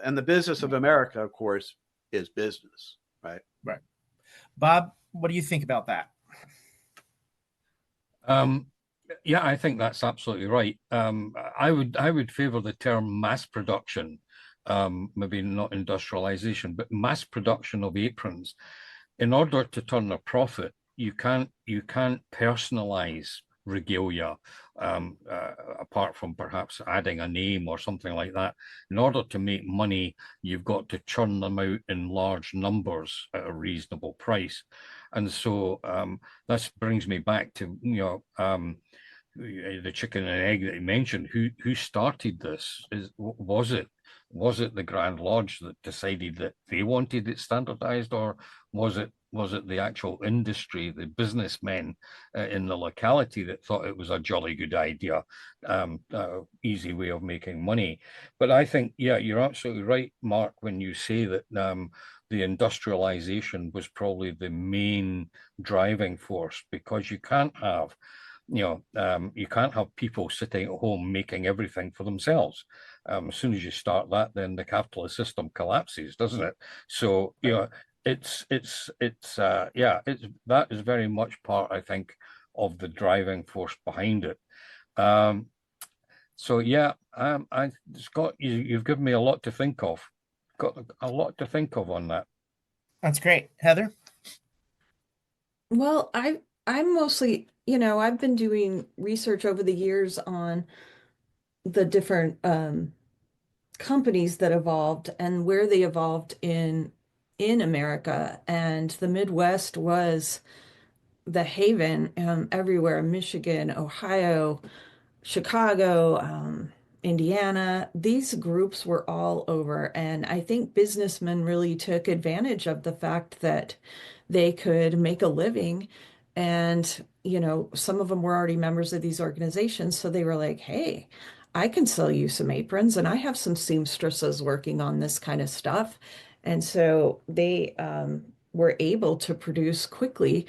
And the business of America, of course, is business, right? Right. Bob, what do you think about that? Um, yeah, I think that's absolutely right. I would favor the term mass production, maybe not industrialization, but mass production of aprons. In order to turn a profit, you can't personalize regalia, apart from perhaps adding a name or something like that. In order to make money, you've got to churn them out in large numbers at a reasonable price. And so this brings me back to, the chicken and egg that you mentioned. Who started this? Was it the Grand Lodge that decided that they wanted it standardized, or was it the actual industry, the businessmen in the locality that thought it was a jolly good idea, easy way of making money? But I think, yeah, you're absolutely right, Mark, when you say that the industrialization was probably the main driving force, because you can't have people sitting at home making everything for themselves. As soon as you start that, then the capitalist system collapses, doesn't it? So, it's that is very much part, I think, of the driving force behind it. Um, so yeah, Scott, you've given me a lot to think of. Got a lot to think of on that. That's great. Heather? Well, I'm mostly, I've been doing research over the years on the different companies that evolved and where they evolved in America. And the Midwest was the haven everywhere, Michigan, Ohio, Chicago, Indiana. These groups were all over. And I think businessmen really took advantage of the fact that they could make a living. And, some of them were already members of these organizations. So they were like, hey, I can sell you some aprons, and I have some seamstresses working on this kind of stuff. And so they were able to produce quickly